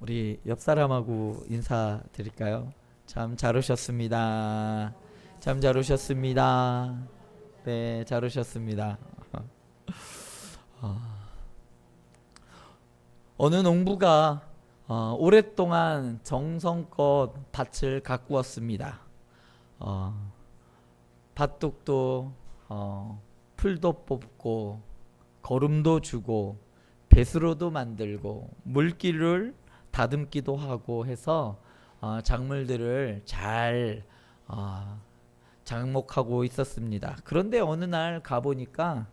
우리 옆 사람하고 인사드릴까요? 참 잘 오셨습니다. 참 잘 오셨습니다. 네, 잘 오셨습니다. 어느 농부가 오랫동안 정성껏 밭을 가꾸었습니다. 어, 밭둑도 풀도 뽑고 거름도 주고 배수로도 만들고 물기를 다듬기도 하고 해서 작물들을 잘 어, 장목하고 있었습니다. 그런데 어느 날 가보니까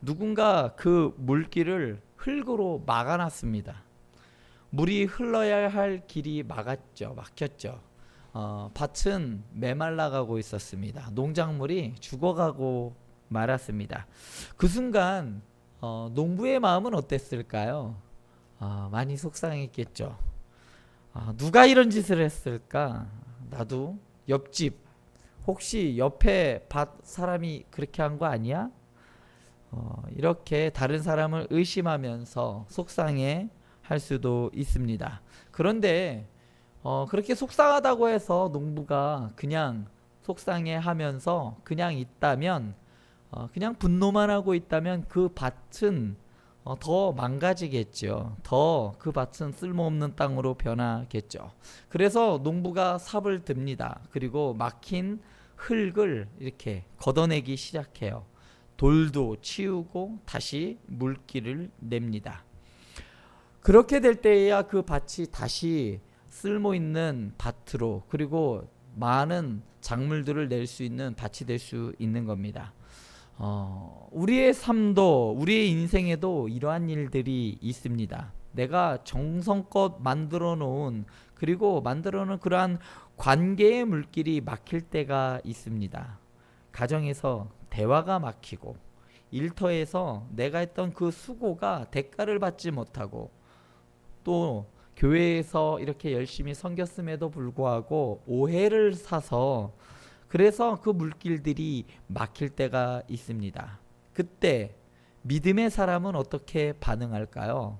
누군가 그 물길을 흙으로 막아놨습니다. 물이 흘러야 할 길이 막혔죠. 밭은 메말라가고 있었습니다. 농작물이 죽어가고 말았습니다. 그 순간 농부의 마음은 어땠을까요? 많이 속상했겠죠. 누가 이런 짓을 했을까? 나도 옆집 혹시 옆에 밭 사람이 그렇게 한 거 아니야? 이렇게 다른 사람을 의심하면서 속상해 할 수도 있습니다. 그런데 그렇게 속상하다고 해서 농부가 그냥 속상해 하면서 그냥 있다면 그냥 분노만 하고 있다면 그 밭은 더 망가지겠죠. 더 그 밭은 쓸모없는 땅으로 변하겠죠. 그래서 농부가 삽을 듭니다. 그리고 막힌 흙을 이렇게 걷어내기 시작해요. 돌도 치우고 다시 물기를 냅니다. 그렇게 될 때에야 그 밭이 다시 쓸모 있는 밭으로 그리고 많은 작물들을 낼 수 있는 밭이 될 수 있는 겁니다. 우리의 삶도 우리의 인생에도 이러한 일들이 있습니다. 내가 정성껏 만들어 놓은 그리고 만들어 놓은 그러한 관계의 물길이 막힐 때가 있습니다. 가정에서 대화가 막히고 일터에서 내가 했던 그 수고가 대가를 받지 못하고 또 교회에서 이렇게 열심히 섬겼음에도 불구하고 오해를 사서 그래서 그 물길들이 막힐 때가 있습니다. 그때 믿음의 사람은 어떻게 반응할까요?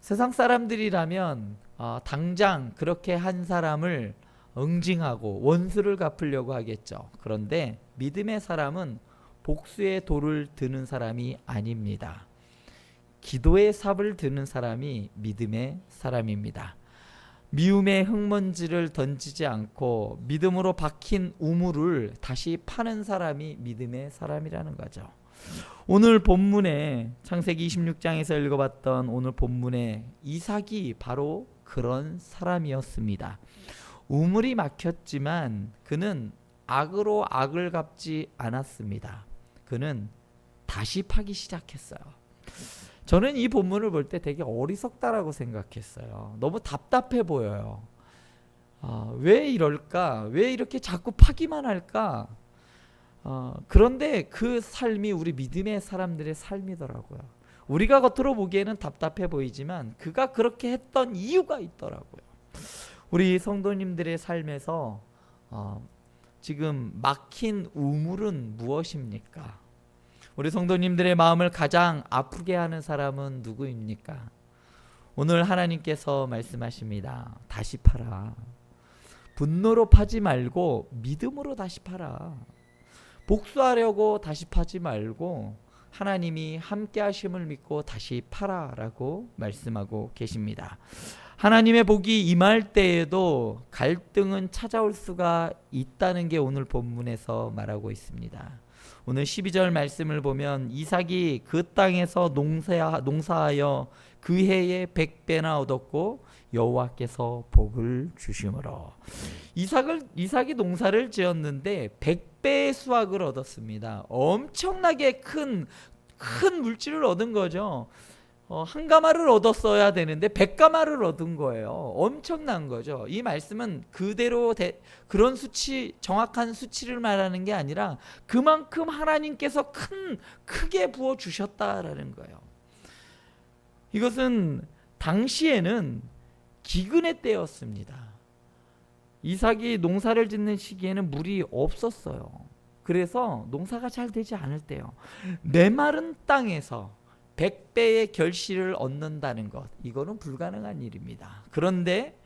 세상 사람들이라면 당장 그렇게 한 사람을 응징하고 원수를 갚으려고 하겠죠. 그런데 믿음의 사람은 복수의 돌을 드는 사람이 아닙니다. 기도의 삽을 드는 사람이 믿음의 사람입니다. 미움의 흙먼지를 던지지 않고 믿음으로 박힌 우물을 다시 파는 사람이 믿음의 사람이라는 거죠. 오늘 본문에 창세기 26장에서 읽어봤던 오늘 본문에 이삭이 바로 그런 사람이었습니다. 우물이 막혔지만 그는 악으로 악을 갚지 않았습니다. 그는 다시 파기 시작했어요. 저는 이 본문을 볼 때 되게 어리석다라고 생각했어요. 너무 답답해 보여요. 왜 이럴까? 왜 이렇게 자꾸 파기만 할까? 그런데 그 삶이 우리 믿음의 사람들의 삶이더라고요. 우리가 겉으로 보기에는 답답해 보이지만 그가 그렇게 했던 이유가 있더라고요. 우리 성도님들의 삶에서 지금 막힌 우물은 무엇입니까? 우리 성도님들의 마음을 가장 아프게 하는 사람은 누구입니까? 오늘 하나님께서 말씀하십니다. 다시 팔아. 분노로 파지 말고 믿음으로 다시 팔아. 복수하려고 다시 파지 말고 하나님이 함께 하심을 믿고 다시 팔아라고 말씀하고 계십니다. 하나님의 복이 임할 때에도 갈등은 찾아올 수가 있다는 게 오늘 본문에서 말하고 있습니다. 오늘 12절 말씀을 보면 이삭이 그 땅에서 농사하여 그 해에 100배나 얻었고 여호와께서 복을 주심으로. 이삭이 농사를 지었는데 100배의 수확을 얻었습니다. 엄청나게 큰 물질을 얻은 거죠. 한 가마를 얻었어야 되는데 100가마를 얻은 거예요. 엄청난 거죠. 이 말씀은 그대로 그런 정확한 수치를 말하는 게 아니라 그만큼 하나님께서 크게 부어 주셨다라는 거예요. 이것은 당시에는 기근의 때였습니다. 이삭이 농사를 짓는 시기에는 물이 없었어요. 그래서 농사가 잘 되지 않을 때요. 메마른 땅에서 100배의 결실을 얻는다는 것, 이거는 불가능한 일입니다. 그런데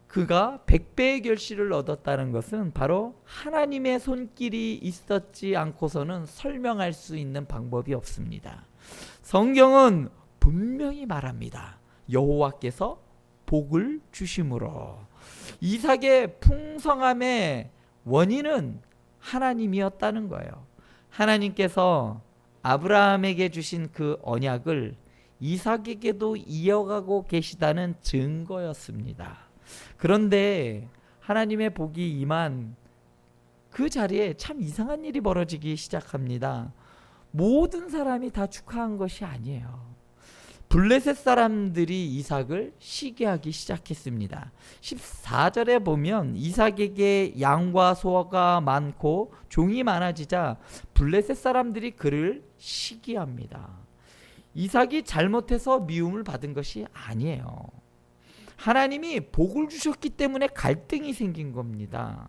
그가 100배의 결실을 얻었다는 것은 바로 하나님의 손길이 있었지 않고서는 설명할 수 있는 방법이 없습니다. 성경은 분명히 말합니다. 여호와께서 복을 주심으로. 이삭의 풍성함의 원인은 하나님이었다는 거예요. 하나님께서 아브라함에게 주신 그 언약을 이삭에게도 이어가고 계시다는 증거였습니다. 그런데 하나님의 복이 임한 그 자리에 참 이상한 일이 벌어지기 시작합니다. 모든 사람이 다 축하한 것이 아니에요. 블레셋 사람들이 이삭을 시기하기 시작했습니다. 14절에 보면 이삭에게 양과 소가 많고 종이 많아지자 블레셋 사람들이 그를 시기합니다. 이삭이 잘못해서 미움을 받은 것이 아니에요. 하나님이 복을 주셨기 때문에 갈등이 생긴 겁니다.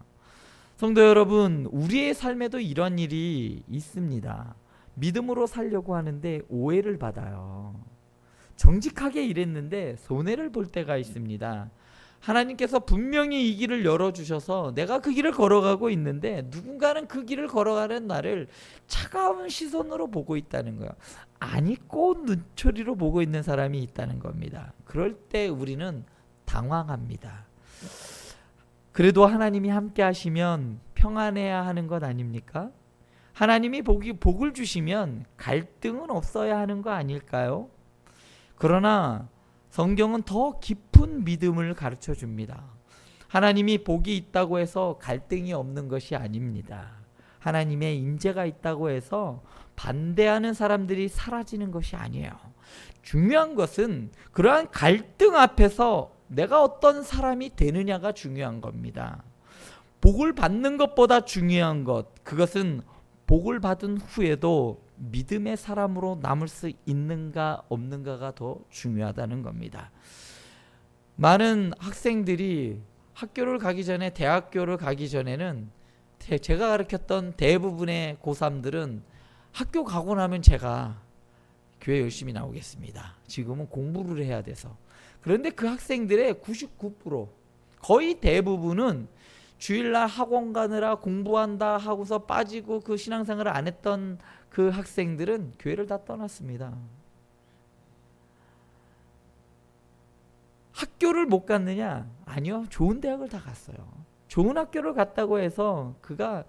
성도 여러분, 우리의 삶에도 이런 일이 있습니다. 믿음으로 살려고 하는데 오해를 받아요. 정직하게 일했는데 손해를 볼 때가 있습니다. 하나님께서 분명히 이 길을 열어주셔서 내가 그 길을 걸어가고 있는데 누군가는 그 길을 걸어가는 나를 차가운 시선으로 보고 있다는 거예요. 아니 꽃 눈초리로 보고 있는 사람이 있다는 겁니다. 그럴 때 우리는 당황합니다. 그래도 하나님이 함께 하시면 평안해야 하는 것 아닙니까? 하나님이 복을 주시면 갈등은 없어야 하는 거 아닐까요? 그러나 성경은 더 깊은 믿음을 가르쳐 줍니다. 하나님이 복이 있다고 해서 갈등이 없는 것이 아닙니다. 하나님의 임재가 있다고 해서 반대하는 사람들이 사라지는 것이 아니에요. 중요한 것은 그러한 갈등 앞에서 내가 어떤 사람이 되느냐가 중요한 겁니다. 복을 받는 것보다 중요한 것, 그것은 복을 받은 후에도 믿음의 사람으로 남을 수 있는가 없는가가 더 중요하다는 겁니다. 많은 학생들이 학교를 가기 전에, 대학교를 가기 전에는 제가 가르쳤던 대부분의 고3들은 학교 가고 나면 제가 교회 열심히 나오겠습니다. 지금은 공부를 해야 돼서. 그런데 그 학생들의 99%, 거의 대부분은 주일날 학원 가느라 공부한다 하고서 빠지고 그 신앙생활을 안 했던 그 학생들은 교회를 다 떠났습니다. 학교를 못 갔느냐? 아니요. 좋은 대학을 다 갔어요. 좋은 학교를 갔다고 해서 그가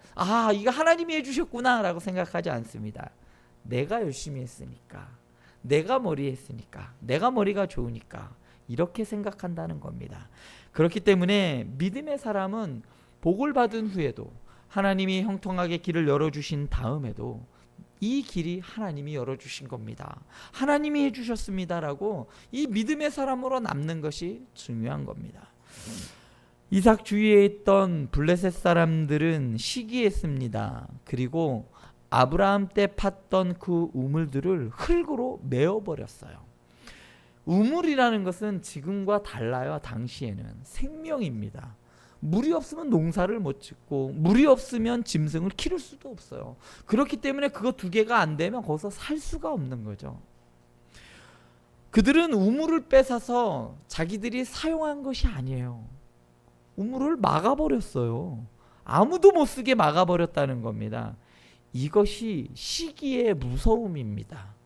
이거 하나님이 해주셨구나 라고 생각하지 않습니다. 내가 열심히 했으니까, 내가 머리 했으니까, 내가 머리가 좋으니까 이렇게 생각한다는 겁니다. 그렇기 때문에 믿음의 사람은 복을 받은 후에도, 하나님이 형통하게 길을 열어주신 다음에도 이 길이 하나님이 열어주신 겁니다, 하나님이 해주셨습니다라고 이 믿음의 사람으로 남는 것이 중요한 겁니다. 이삭 주위에 있던 블레셋 사람들은 시기했습니다. 그리고 아브라함 때 팠던 그 우물들을 흙으로 메워버렸어요. 우물이라는 것은 지금과 달라요. 당시에는 생명입니다. 물이 없으면 농사를 못 짓고, 물이 없으면 짐승을 기를 수도 없어요. 그렇기 때문에 그거 두 개가 안 되면 거기서 살 수가 없는 거죠. 그들은 우물을 뺏어서 자기들이 사용한 것이 아니에요. 우물을 막아버렸어요. 아무도 못 쓰게 막아버렸다는 겁니다. 이것이 시기의 무서움입니다.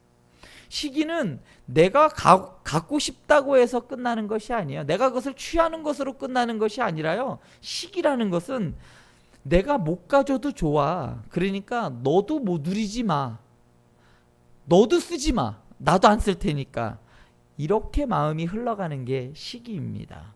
시기는 내가 갖고 싶다고 해서 끝나는 것이 아니에요. 내가 그것을 취하는 것으로 끝나는 것이 아니라요. 시기라는 것은 내가 못 가져도 좋아. 그러니까 너도 못 누리지 마. 너도 쓰지 마. 나도 안 쓸 테니까. 이렇게 마음이 흘러가는 게 시기입니다.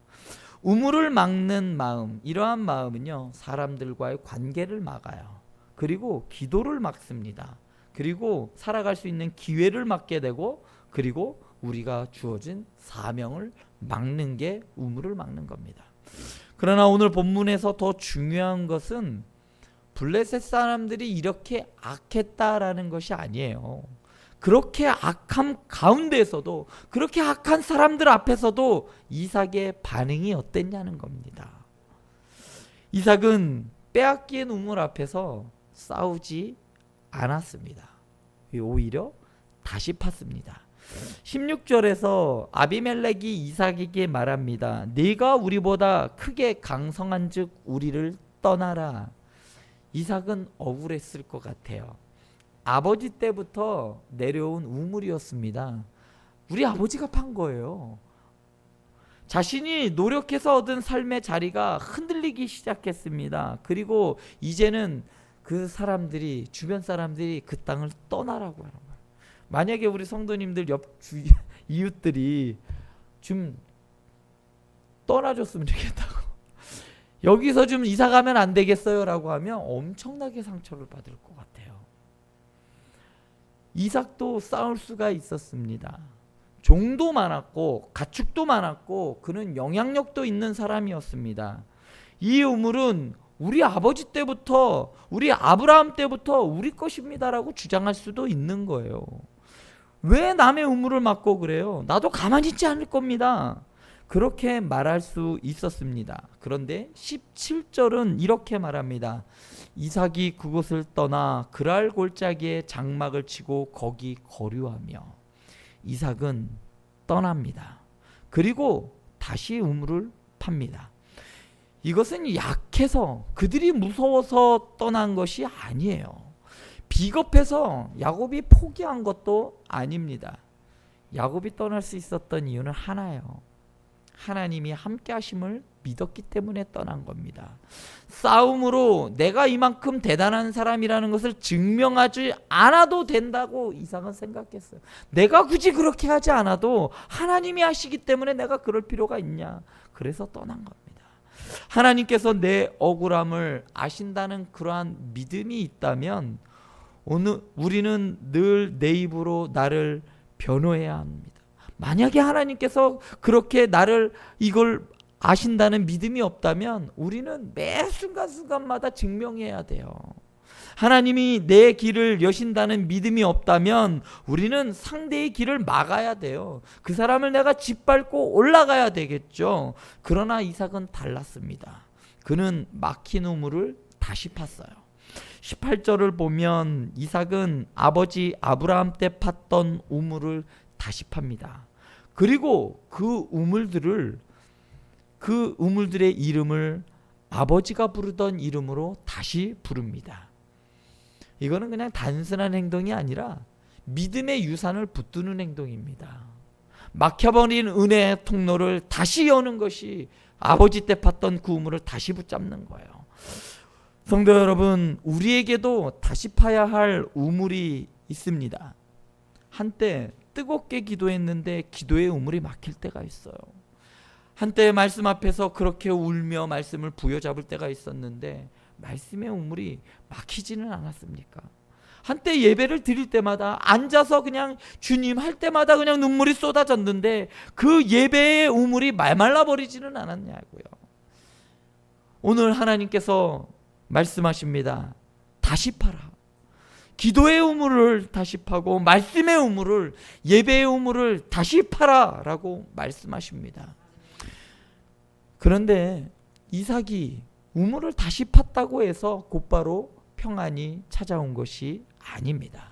우물을 막는 마음, 이러한 마음은요, 사람들과의 관계를 막아요. 그리고 기도를 막습니다. 그리고 살아갈 수 있는 기회를 막게 되고, 그리고 우리가 주어진 사명을 막는 게 우물을 막는 겁니다. 그러나 오늘 본문에서 더 중요한 것은 블레셋 사람들이 이렇게 악했다라는 것이 아니에요. 그렇게 악함 가운데에서도, 그렇게 악한 사람들 앞에서도 이삭의 반응이 어땠냐는 겁니다. 이삭은 빼앗긴 우물 앞에서 싸우지 않았습니다. 오히려 다시 팠습니다. 16절에서 아비멜렉이 이삭에게 말합니다. 네가 우리보다 크게 강성한즉 우리를 떠나라. 이삭은 억울했을 것 같아요. 아버지 때부터 내려온 우물이었습니다. 우리 아버지가 판 거예요. 자신이 노력해서 얻은 삶의 자리가 흔들리기 시작했습니다. 그리고 이제는 그 사람들이, 주변 사람들이 그 땅을 떠나라고 하는 거예요. 만약에 우리 성도님들 이웃들이 좀 떠나줬으면 좋겠다고, 여기서 좀 이사 가면 안 되겠어요 라고 하면 엄청나게 상처를 받을 것 같아요. 이삭도 싸울 수가 있었습니다. 종도 많았고 가축도 많았고 그는 영향력도 있는 사람이었습니다. 이 우물은 우리 아버지 때부터, 우리 아브라함 때부터 우리 것입니다라고 주장할 수도 있는 거예요. 왜 남의 우물을 막고 그래요? 나도 가만히 있지 않을 겁니다. 그렇게 말할 수 있었습니다. 그런데 17절은 이렇게 말합니다. 이삭이 그곳을 떠나 그랄 골짜기에 장막을 치고 거기 거류하며. 이삭은 떠납니다. 그리고 다시 우물을 팝니다. 이것은 약해서, 그들이 무서워서 떠난 것이 아니에요. 비겁해서 야곱이 포기한 것도 아닙니다. 야곱이 떠날 수 있었던 이유는 하나예요. 하나님이 함께 하심을 믿었기 때문에 떠난 겁니다. 싸움으로 내가 이만큼 대단한 사람이라는 것을 증명하지 않아도 된다고 이삭은 생각했어요. 내가 굳이 그렇게 하지 않아도 하나님이 하시기 때문에 내가 그럴 필요가 있냐. 그래서 떠난 겁니다. 하나님께서 내 억울함을 아신다는 그러한 믿음이 있다면 오늘 우리는 늘 내 입으로 나를 변호해야 합니다. 만약에 하나님께서 그렇게 나를 이걸 아신다는 믿음이 없다면 우리는 매 순간순간마다 증명해야 돼요. 하나님이 내 길을 여신다는 믿음이 없다면 우리는 상대의 길을 막아야 돼요. 그 사람을 내가 짓밟고 올라가야 되겠죠. 그러나 이삭은 달랐습니다. 그는 막힌 우물을 다시 팠어요. 18절을 보면 이삭은 아버지 아브라함 때 팠던 우물을 다시 팝니다. 그리고 그 우물들의 이름을 아버지가 부르던 이름으로 다시 부릅니다. 이거는 그냥 단순한 행동이 아니라 믿음의 유산을 붙드는 행동입니다. 막혀버린 은혜의 통로를 다시 여는 것이 아버지 때 팠던 그 우물을 다시 붙잡는 거예요. 성도 여러분, 우리에게도 다시 파야 할 우물이 있습니다. 한때 뜨겁게 기도했는데 기도의 우물이 막힐 때가 있어요. 한때 말씀 앞에서 그렇게 울며 말씀을 부여잡을 때가 있었는데 말씀의 우물이 막히지는 않았습니까? 한때 예배를 드릴 때마다 앉아서 그냥 주님 할 때마다 그냥 눈물이 쏟아졌는데 그 예배의 우물이 말말라 버리지는 않았냐고요. 오늘 하나님께서 말씀하십니다. 다시 파라. 기도의 우물을 다시 파고 말씀의 우물을, 예배의 우물을 다시 파라 라고 말씀하십니다. 그런데 이삭이 우물을 다시 팠다고 해서 곧바로 평안이 찾아온 것이 아닙니다.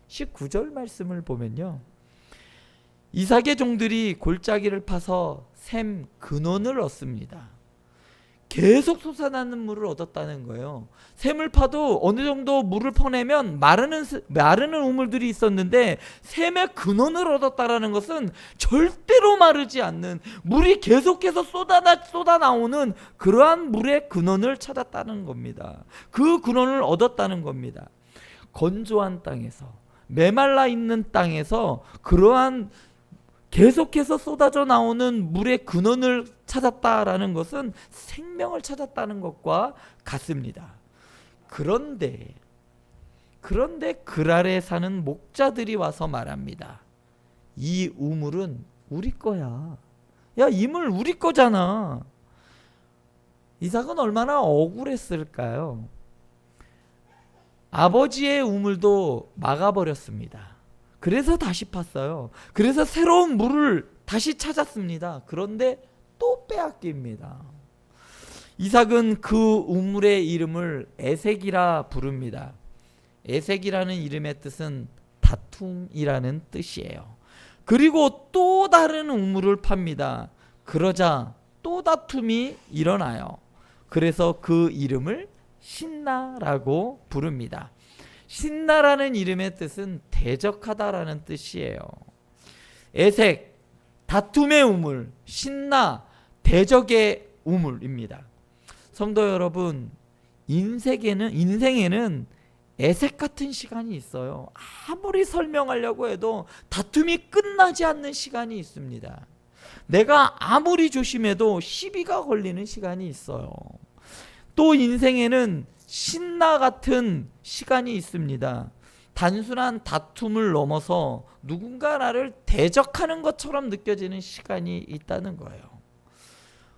19절 말씀을 보면요, 이삭의 종들이 골짜기를 파서 샘 근원을 얻습니다. 계속 솟아나는 물을 얻었다는 거예요. 샘을 파도 어느 정도 물을 퍼내면 마르는 우물들이 있었는데 샘의 근원을 얻었다라는 것은 절대로 마르지 않는, 물이 계속해서 쏟아나오는 그러한 물의 근원을 찾았다는 겁니다. 그 근원을 얻었다는 겁니다. 건조한 땅에서, 메말라 있는 땅에서 그러한 계속해서 쏟아져 나오는 물의 근원을 찾았다라는 것은 생명을 찾았다는 것과 같습니다. 그런데 그랄에 사는 목자들이 와서 말합니다. 이 우물은 우리 거야. 야, 이 물 우리 거잖아. 이삭은 얼마나 억울했을까요? 아버지의 우물도 막아버렸습니다. 그래서 다시 팠어요. 그래서 새로운 물을 다시 찾았습니다. 그런데 또 빼앗깁니다. 이삭은 그 우물의 이름을 에색이라 부릅니다. 에색이라는 이름의 뜻은 다툼, 다툼이라는 뜻이에요. 그리고 또 다른 우물을 팝니다. 그러자 또 다툼이 일어나요. 그래서 그 이름을 신나라고 부릅니다. 신나라는 이름의 뜻은 대적하다라는 뜻이에요. 에색, 다툼의 우물, 신나, 대적의 우물입니다. 성도 여러분, 인생에는 에색 같은 시간이 있어요. 아무리 설명하려고 해도 다툼이 끝나지 않는 시간이 있습니다. 내가 아무리 조심해도 시비가 걸리는 시간이 있어요. 또 인생에는 신나 같은 시간이 있습니다. 단순한 다툼을 넘어서 누군가 나를 대적하는 것처럼 느껴지는 시간이 있다는 거예요.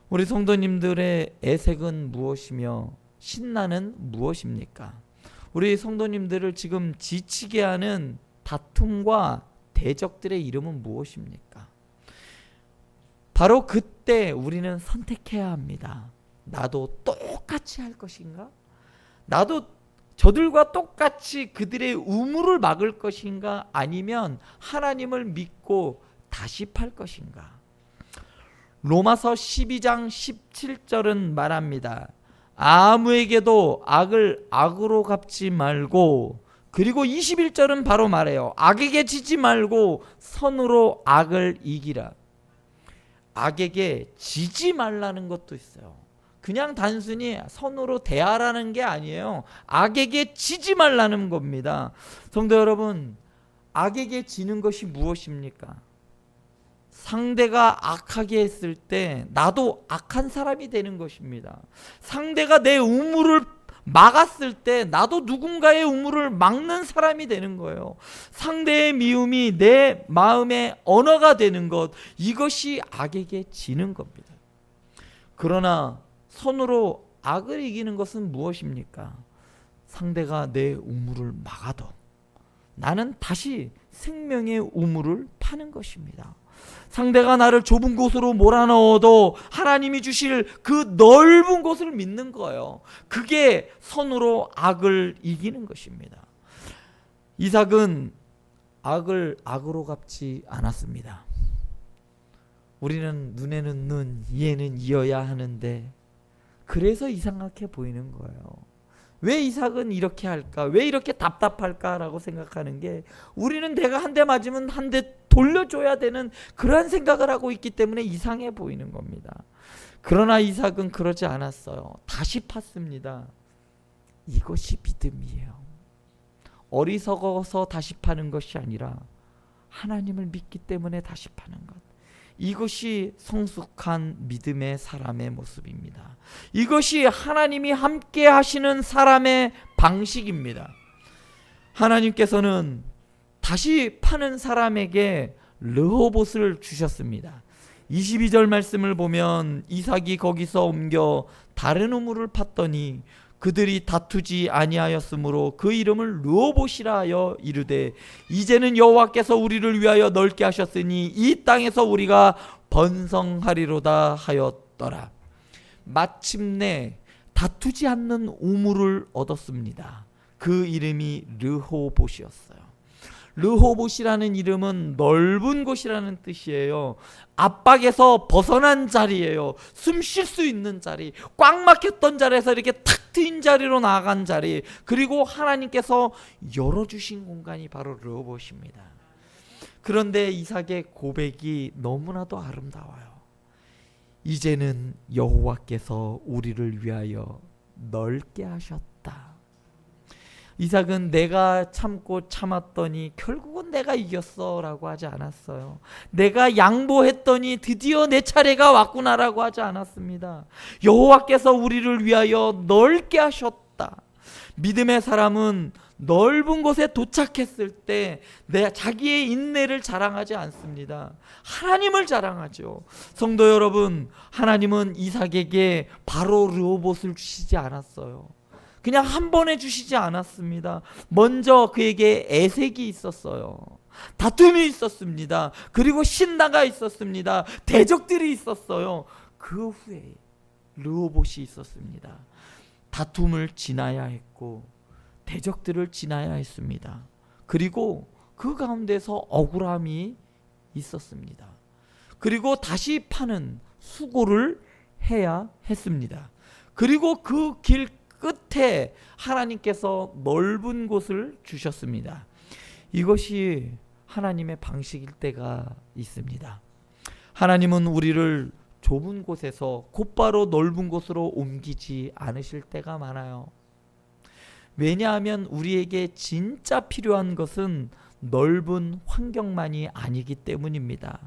우리 성도님들의 애색은 무엇이며 신나는 무엇입니까? 우리 성도님들을 지금 지치게 하는 다툼과 대적들의 이름은 무엇입니까? 바로 그때 우리는 선택해야 합니다. 나도 똑같이 할 것인가? 나도 저들과 똑같이 그들의 우물을 막을 것인가? 아니면 하나님을 믿고 다시 팔 것인가? 로마서 12장 17절은 말합니다. 아무에게도 악을 악으로 갚지 말고, 그리고 21절은 바로 말해요. 악에게 지지 말고 선으로 악을 이기라. 악에게 지지 말라는 것도 있어요. 그냥 단순히 선으로 대하라는 게 아니에요. 악에게 지지 말라는 겁니다. 성도 여러분, 악에게 지는 것이 무엇입니까? 상대가 악하게 했을 때 나도 악한 사람이 되는 것입니다. 상대가 내 우물을 막았을 때 나도 누군가의 우물을 막는 사람이 되는 거예요. 상대의 미움이 내 마음의 언어가 되는 것, 이것이 악에게 지는 겁니다. 그러나 선으로 악을 이기는 것은 무엇입니까? 상대가 내 우물을 막아도 나는 다시 생명의 우물을 파는 것입니다. 상대가 나를 좁은 곳으로 몰아넣어도 하나님이 주실 그 넓은 곳을 믿는 거예요. 그게 선으로 악을 이기는 것입니다. 이삭은 악을 악으로 갚지 않았습니다. 우리는 눈에는 눈, 이에는 이어야 하는데 그래서 이상하게 보이는 거예요. 왜 이삭은 이렇게 할까? 왜 이렇게 답답할까라고 생각하는 게, 우리는 내가 한 대 맞으면 한 대 돌려줘야 되는 그러한 생각을 하고 있기 때문에 이상해 보이는 겁니다. 그러나 이삭은 그러지 않았어요. 다시 팠습니다. 이것이 믿음이에요. 어리석어서 다시 파는 것이 아니라 하나님을 믿기 때문에 다시 파는 것. 이것이 성숙한 믿음의 사람의 모습입니다. 이것이 하나님이 함께 하시는 사람의 방식입니다. 하나님께서는 다시 파는 사람에게 르호봇을 주셨습니다. 22절 말씀을 보면 이삭이 거기서 옮겨 다른 우물을 팠더니 그들이 다투지 아니하였으므로 그 이름을 르호봇이라 하여 이르되, 이제는 여호와께서 우리를 위하여 넓게 하셨으니 이 땅에서 우리가 번성하리로다 하였더라. 마침내 다투지 않는 우물을 얻었습니다. 그 이름이 르호봇이었어요. 르호봇이라는 이름은 넓은 곳이라는 뜻이에요. 압박에서 벗어난 자리예요. 숨 쉴 수 있는 자리, 꽉 막혔던 자리에서 이렇게 탁 트인 자리로 나아간 자리, 그리고 하나님께서 열어주신 공간이 바로 르호봇입니다. 그런데 이삭의 고백이 너무나도 아름다워요. 이제는 여호와께서 우리를 위하여 넓게 하셨다. 이삭은 내가 참고 참았더니 결국은 내가 이겼어 라고 하지 않았어요. 내가 양보했더니 드디어 내 차례가 왔구나라고 하지 않았습니다. 여호와께서 우리를 위하여 넓게 하셨다. 믿음의 사람은 넓은 곳에 도착했을 때 자기의 인내를 자랑하지 않습니다. 하나님을 자랑하죠. 성도 여러분, 하나님은 이삭에게 바로 르호봇을 주시지 않았어요. 그냥 한 번에 주시지 않았습니다. 먼저 그에게 애색이 있었어요. 다툼이 있었습니다. 그리고 신나가 있었습니다. 대적들이 있었어요. 그 후에 르호봇이 있었습니다. 다툼을 지나야 했고 대적들을 지나야 했습니다. 그리고 그 가운데서 억울함이 있었습니다. 그리고 다시 파는 수고를 해야 했습니다. 그리고 그 길 끝에 하나님께서 넓은 곳을 주셨습니다. 이것이 하나님의 방식일 때가 있습니다. 하나님은 우리를 좁은 곳에서 곧바로 넓은 곳으로 옮기지 않으실 때가 많아요. 왜냐하면 우리에게 진짜 필요한 것은 넓은 환경만이 아니기 때문입니다.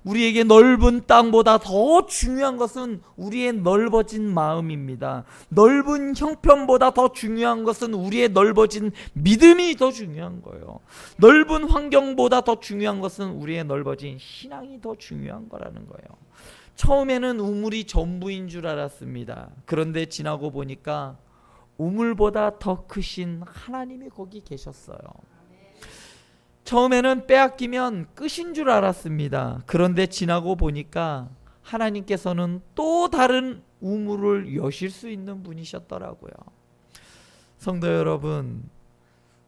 우리에게 넓은 땅보다 더 중요한 것은 우리의 넓어진 마음입니다. 넓은 형편보다 더 중요한 것은 우리의 넓어진 믿음이 더 중요한 거예요. 넓은 환경보다 더 중요한 것은 우리의 넓어진 신앙이 더 중요한 거라는 거예요. 처음에는 우물이 전부인 줄 알았습니다. 그런데 지나고 보니까 우물보다 더 크신 하나님이 거기 계셨어요. 처음에는 빼앗기면 끝인 줄 알았습니다. 그런데 지나고 보니까 하나님께서는 또 다른 우물을 여실 수 있는 분이셨더라고요. 성도 여러분,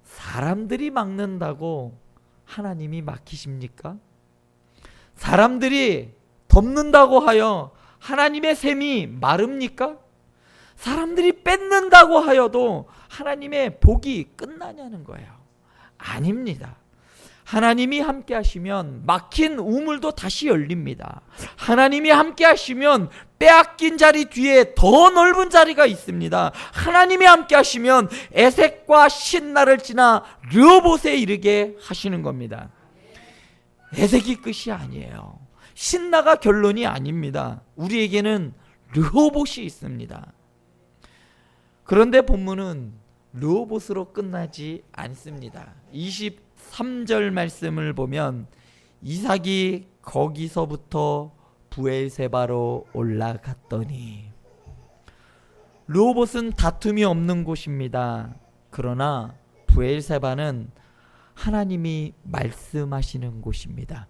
사람들이 막는다고 하나님이 막히십니까? 사람들이 덮는다고 하여 하나님의 샘이 마릅니까? 사람들이 뺏는다고 하여도 하나님의 복이 끝나냐는 거예요. 아닙니다. 하나님이 함께 하시면 막힌 우물도 다시 열립니다. 하나님이 함께 하시면 빼앗긴 자리 뒤에 더 넓은 자리가 있습니다. 하나님이 함께 하시면 에색과 신나를 지나 르호봇에 이르게 하시는 겁니다. 에색이 끝이 아니에요. 신나가 결론이 아닙니다. 우리에게는 르호봇이 있습니다. 그런데 본문은 르호봇으로 끝나지 않습니다. 23절 말씀을 보면 이삭이 거기서부터 브엘세바로 올라갔더니, 르호봇은 다툼이 없는 곳입니다. 그러나 브엘세바는 하나님이 말씀하시는 곳입니다.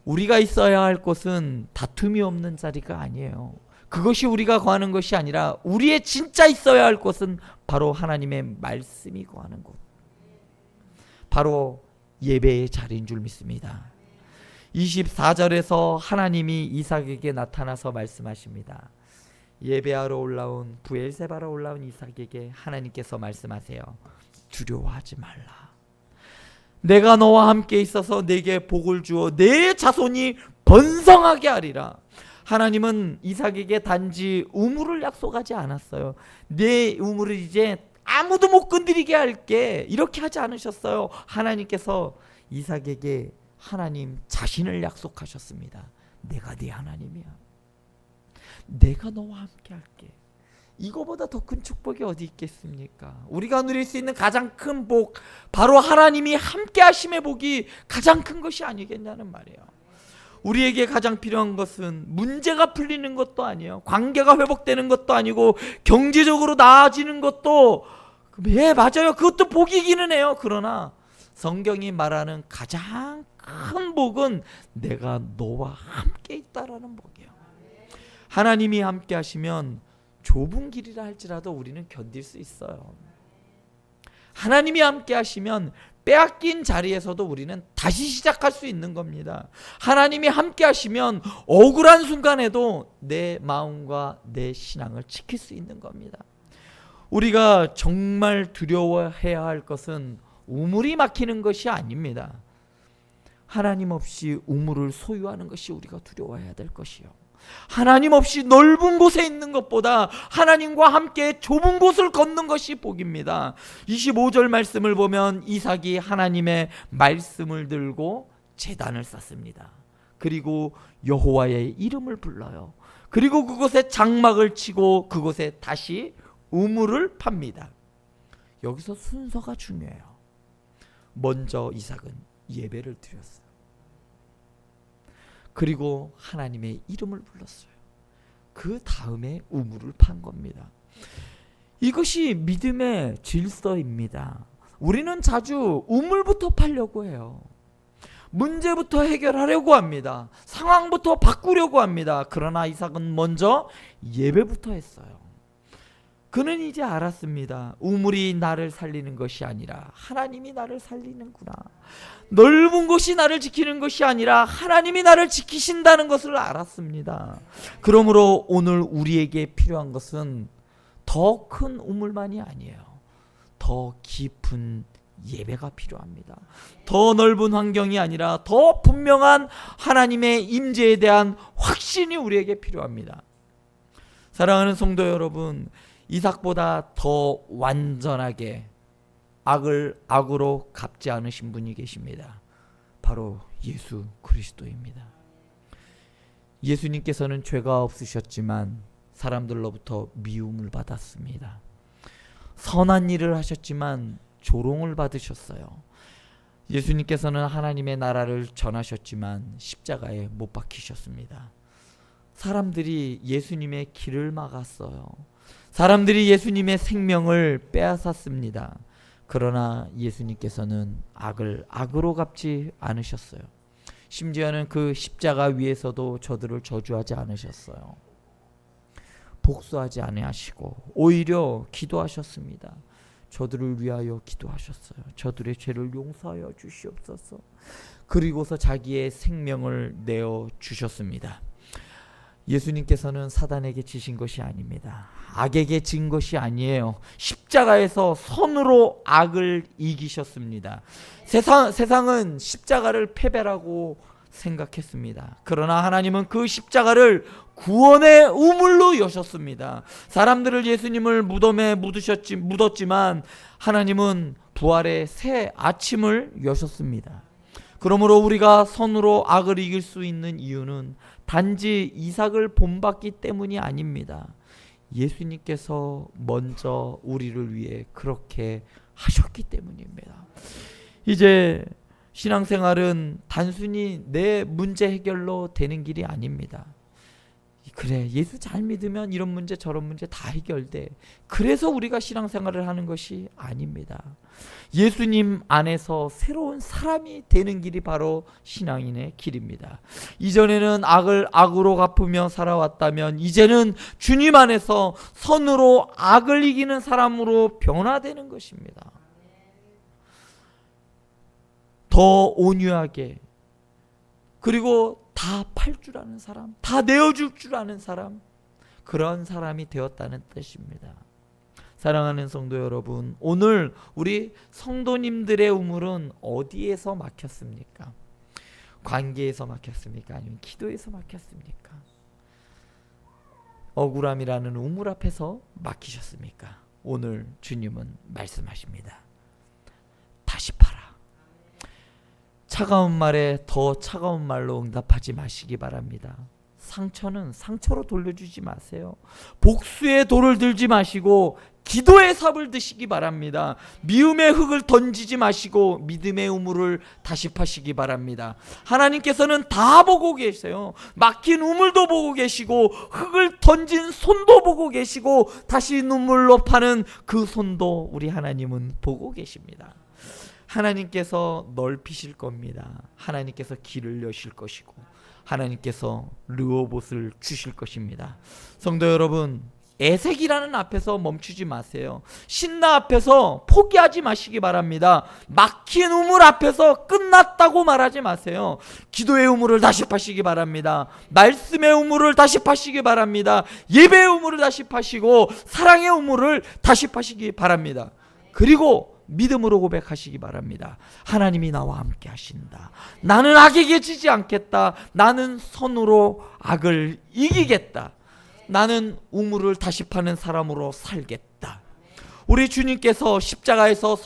우리가 있어야 할 곳은 다툼이 없는 자리가 아니에요. 그것이 우리가 거하는 것이 아니라 우리의 진짜 있어야 할 곳은 바로 하나님의 말씀이 거하는 곳, 바로 예배의 자리인 줄 믿습니다. 24절에서 하나님이 이삭에게 나타나서 말씀하십니다. 예배하러 올라온 브엘세바로 올라온 이삭에게 하나님께서 말씀하세요. 두려워하지 말라. 내가 너와 함께 있어서 내게 복을 주어 내 자손이 번성하게 하리라. 하나님은 이삭에게 단지 우물을 약속하지 않았어요. 내 우물을 이제 아무도 못 건드리게 할게, 이렇게 하지 않으셨어요. 하나님께서 이삭에게 하나님 자신을 약속하셨습니다. 내가 네 하나님이야. 내가 너와 함께 할게. 이거보다 더 큰 축복이 어디 있겠습니까? 우리가 누릴 수 있는 가장 큰 복, 바로 하나님이 함께 하심의 복이 가장 큰 것이 아니겠냐는 말이에요. 우리에게 가장 필요한 것은 문제가 풀리는 것도 아니에요. 관계가 회복되는 것도 아니고 경제적으로 나아지는 것도, 예, 맞아요. 그것도 복이기는 해요. 그러나 성경이 말하는 가장 큰 복은 내가 너와 함께 있다라는 복이에요. 하나님이 함께 하시면 좁은 길이라 할지라도 우리는 견딜 수 있어요. 하나님이 함께 하시면 빼앗긴 자리에서도 우리는 다시 시작할 수 있는 겁니다. 하나님이 함께 하시면 억울한 순간에도 내 마음과 내 신앙을 지킬 수 있는 겁니다. 우리가 정말 두려워해야 할 것은 우물이 막히는 것이 아닙니다. 하나님 없이 우물을 소유하는 것이 우리가 두려워해야 될 것이요. 하나님 없이 넓은 곳에 있는 것보다 하나님과 함께 좁은 곳을 걷는 것이 복입니다. 25절 말씀을 보면 이삭이 하나님의 말씀을 들고 제단을 쌓습니다. 그리고 여호와의 이름을 불러요. 그리고 그곳에 장막을 치고 그곳에 다시 우물을 팝니다. 여기서 순서가 중요해요. 먼저 이삭은 예배를 드렸어요. 그리고 하나님의 이름을 불렀어요. 그 다음에 우물을 판 겁니다. 이것이 믿음의 질서입니다. 우리는 자주 우물부터 파려고 해요. 문제부터 해결하려고 합니다. 상황부터 바꾸려고 합니다. 그러나 이삭은 먼저 예배부터 했어요. 그는 이제 알았습니다. 우물이 나를 살리는 것이 아니라 하나님이 나를 살리는구나. 넓은 곳이 나를 지키는 것이 아니라 하나님이 나를 지키신다는 것을 알았습니다. 그러므로 오늘 우리에게 필요한 것은 더 큰 우물만이 아니에요. 더 깊은 예배가 필요합니다. 더 넓은 환경이 아니라 더 분명한 하나님의 임재에 대한 확신이 우리에게 필요합니다. 사랑하는 성도 여러분, 이삭보다 더 완전하게 악을 악으로 갚지 않으신 분이 계십니다. 바로 예수 그리스도입니다. 예수님께서는 죄가 없으셨지만 사람들로부터 미움을 받았습니다. 선한 일을 하셨지만 조롱을 받으셨어요. 예수님께서는 하나님의 나라를 전하셨지만 십자가에 못 박히셨습니다. 사람들이 예수님의 길을 막았어요. 사람들이 예수님의 생명을 빼앗았습니다. 그러나 예수님께서는 악을 악으로 갚지 않으셨어요. 심지어는 그 십자가 위에서도 저들을 저주하지 않으셨어요. 복수하지 아니하시고 오히려 기도하셨습니다. 저들을 위하여 기도하셨어요. 저들의 죄를 용서하여 주시옵소서. 그리고서 자기의 생명을 내어 주셨습니다. 예수님께서는 사단에게 지신 것이 아닙니다. 악에게 진 것이 아니에요. 십자가에서 선으로 악을 이기셨습니다. 세상은 십자가를 패배라고 생각했습니다. 그러나 하나님은 그 십자가를 구원의 우물로 여셨습니다. 사람들을 예수님을 무덤에 묻었지만 하나님은 부활의 새 아침을 여셨습니다. 그러므로 우리가 선으로 악을 이길 수 있는 이유는 단지 이삭을 본받기 때문이 아닙니다. 예수님께서 먼저 우리를 위해 그렇게 하셨기 때문입니다. 이제 신앙생활은 단순히 내 문제 해결로 되는 길이 아닙니다. 그래, 예수 잘 믿으면 이런 문제 저런 문제 다 해결돼. 그래서 우리가 신앙생활을 하는 것이 아닙니다. 예수님 안에서 새로운 사람이 되는 길이 바로 신앙인의 길입니다. 이전에는 악을 악으로 갚으며 살아왔다면 이제는 주님 안에서 선으로 악을 이기는 사람으로 변화되는 것입니다. 더 온유하게, 그리고 다 팔 줄 아는 사람, 다 내어줄 줄 아는 사람, 그런 사람이 되었다는 뜻입니다. 사랑하는 성도 여러분, 오늘 우리 성도님들의 우물은 어디에서 막혔습니까? 관계에서 막혔습니까? 아니면 기도에서 막혔습니까? 억울함이라는 우물 앞에서 막히셨습니까? 오늘 주님은 말씀하십니다. 다시 팔아. 차가운 말에 더 차가운 말로 응답하지 마시기 바랍니다. 상처는 상처로 돌려주지 마세요. 복수의 돌을 들지 마시고 기도의 삽을 드시기 바랍니다. 미움의 흙을 던지지 마시고 믿음의 우물을 다시 파시기 바랍니다. 하나님께서는 다 보고 계세요. 막힌 우물도 보고 계시고 흙을 던진 손도 보고 계시고 다시 눈물로 파는 그 손도 우리 하나님은 보고 계십니다. 하나님께서 넓히실 겁니다. 하나님께서 길을 여실 것이고 하나님께서 르호봇을 주실 것입니다. 성도 여러분, 에색이라는 앞에서 멈추지 마세요. 신나 앞에서 포기하지 마시기 바랍니다. 막힌 우물 앞에서 끝났다고 말하지 마세요. 기도의 우물을 다시 파시기 바랍니다. 말씀의 우물을 다시 파시기 바랍니다. 예배의 우물을 다시 파시고 사랑의 우물을 다시 파시기 바랍니다. 그리고 믿음으로 고백하시기 바랍니다. 하나님이 나와 함께 하신다. 나는 악에게 지지 않겠다. 나는 선으로 악을 이기겠다. 나는 우물을 다시 파는 사람으로 살겠다. 우리 주님께서 십자가에서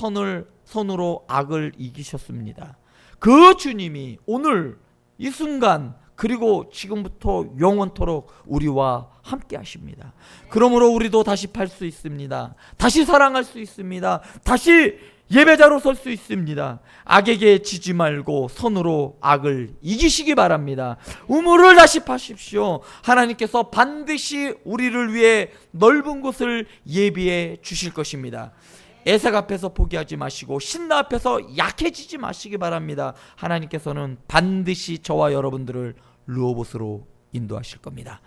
선으로 악을 이기셨습니다. 그 주님이 오늘 이 순간 그리고 지금부터 영원토록 우리와 함께 하십니다. 그러므로 우리도 다시 팔 수 있습니다. 다시 사랑할 수 있습니다. 다시 예배자로 설 수 있습니다. 악에게 지지 말고 선으로 악을 이기시기 바랍니다. 우물을 다시 파십시오. 하나님께서 반드시 우리를 위해 넓은 곳을 예비해 주실 것입니다. 에색 앞에서 포기하지 마시고 신나 앞에서 약해지지 마시기 바랍니다. 하나님께서는 반드시 저와 여러분들을 르호봇으로 인도하실 겁니다.